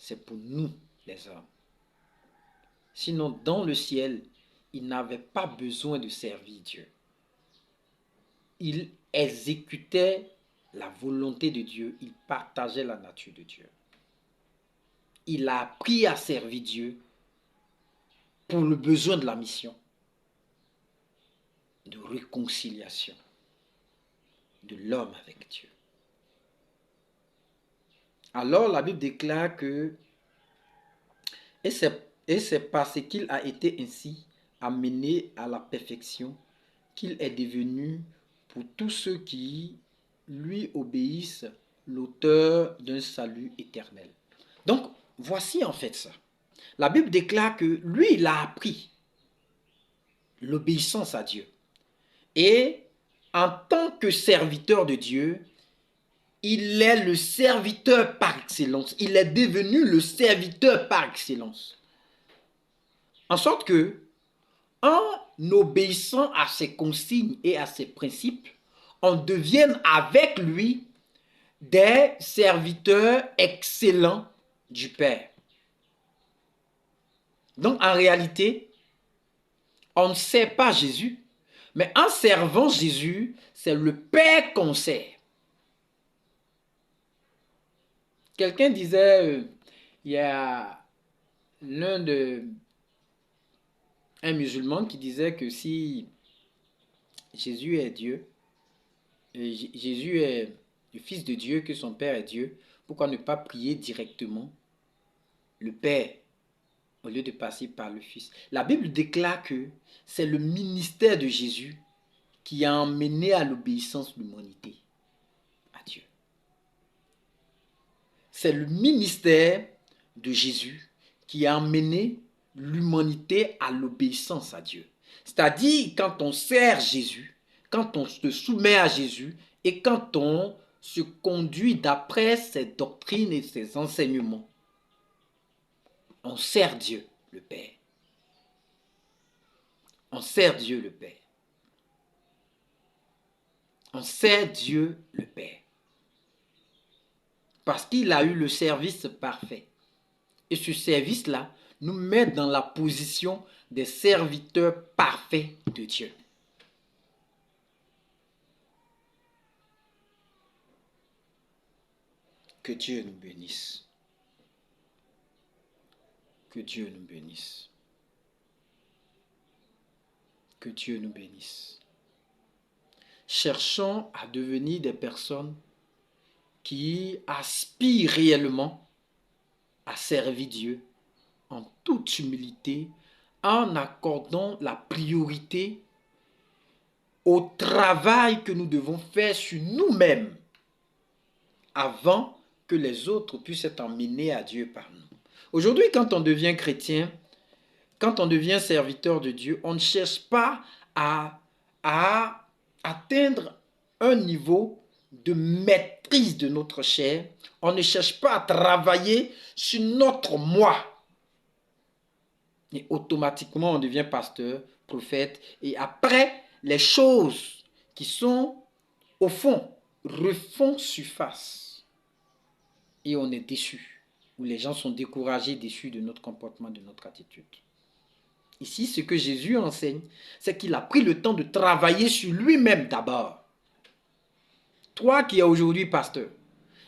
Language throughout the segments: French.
c'est pour nous, les hommes. Sinon, dans le ciel, il n'avait pas besoin de servir Dieu. Il exécutait la volonté de Dieu, il partageait la nature de Dieu. Il a appris à servir Dieu pour le besoin de la mission, de réconciliation de l'homme avec Dieu. Alors la Bible déclare que, et c'est parce qu'il a été ainsi amené à la perfection qu'il est devenu pour tous ceux qui lui obéissent l'auteur d'un salut éternel. Donc voici en fait ça. La Bible déclare que lui, il a appris l'obéissance à Dieu. Et en tant que serviteur de Dieu, il est le serviteur par excellence. Il est devenu le serviteur par excellence. En sorte que, en obéissant à ses consignes et à ses principes, on devienne avec lui des serviteurs excellents du Père. Donc en réalité, on ne sert pas Jésus, mais en servant Jésus, c'est le Père qu'on sert. Quelqu'un disait, il y a un musulman qui disait que si Jésus est Dieu, Jésus est le Fils de Dieu, que son Père est Dieu, pourquoi ne pas prier directement le Père au lieu de passer par le Fils? La Bible déclare que c'est le ministère de Jésus qui a emmené à l'obéissance de l'humanité à Dieu. C'est le ministère de Jésus qui a emmené l'humanité à l'obéissance à Dieu. C'est-à-dire quand on sert Jésus, quand on se soumet à Jésus et quand on se conduit d'après ses doctrines et ses enseignements, on sert Dieu le Père. On sert Dieu le Père. On sert Dieu le Père. Parce qu'il a eu le service parfait. Et ce service-là nous met dans la position des serviteurs parfaits de Dieu. Que Dieu nous bénisse. Que Dieu nous bénisse. Que Dieu nous bénisse. Cherchons à devenir des personnes qui aspirent réellement à servir Dieu en toute humilité, en accordant la priorité au travail que nous devons faire sur nous-mêmes avant que les autres puissent être emmenés à Dieu par nous. Aujourd'hui, quand on devient chrétien, quand on devient serviteur de Dieu, on ne cherche pas à atteindre un niveau de maîtrise de notre chair. On ne cherche pas à travailler sur notre moi. Et automatiquement, on devient pasteur, prophète. Et après, les choses qui sont au fond refont surface. Et on est déçu. Ou les gens sont découragés, déçus de notre comportement, de notre attitude. Ici, ce que Jésus enseigne, c'est qu'il a pris le temps de travailler sur lui-même d'abord. Toi qui es aujourd'hui pasteur,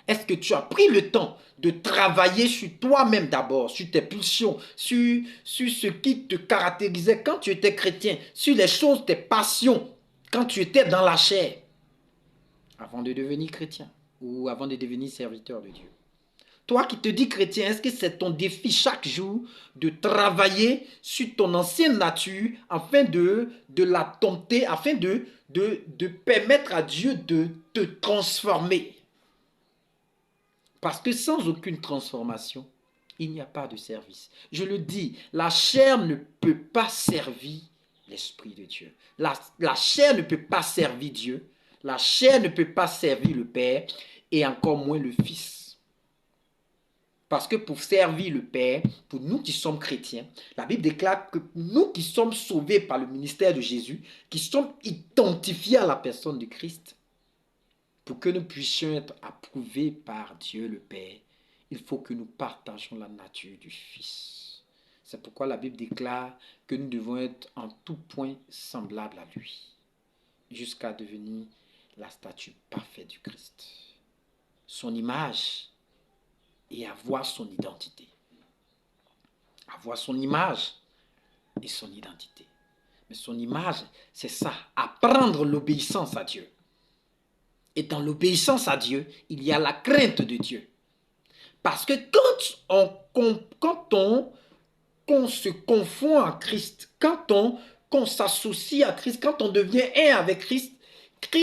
est-ce que tu as pris le temps de travailler sur toi-même d'abord, sur tes pulsions, sur ce qui te caractérisait quand tu étais chrétien, sur les choses, tes passions, quand tu étais dans la chair, avant de devenir chrétien ou avant de devenir serviteur de Dieu? Toi qui te dis chrétien, est-ce que c'est ton défi chaque jour de travailler sur ton ancienne nature afin de la dompter, afin de permettre à Dieu de te transformer? Parce que sans aucune transformation, il n'y a pas de service. Je le dis, la chair ne peut pas servir l'Esprit de Dieu. La chair ne peut pas servir Dieu. La chair ne peut pas servir le Père et encore moins le Fils. Parce que pour servir le Père, pour nous qui sommes chrétiens, la Bible déclare que nous qui sommes sauvés par le ministère de Jésus, qui sommes identifiés à la personne de Christ, pour que nous puissions être approuvés par Dieu le Père, il faut que nous partagions la nature du Fils. C'est pourquoi la Bible déclare que nous devons être en tout point semblables à lui, jusqu'à devenir la statue parfaite du Christ. Son image et avoir son identité. Avoir son image et son identité. Mais son image, c'est ça, apprendre l'obéissance à Dieu. Et dans l'obéissance à Dieu, il y a la crainte de Dieu. Parce que quand on se confond à Christ, quand on s'associe à Christ, quand on devient un avec Christ,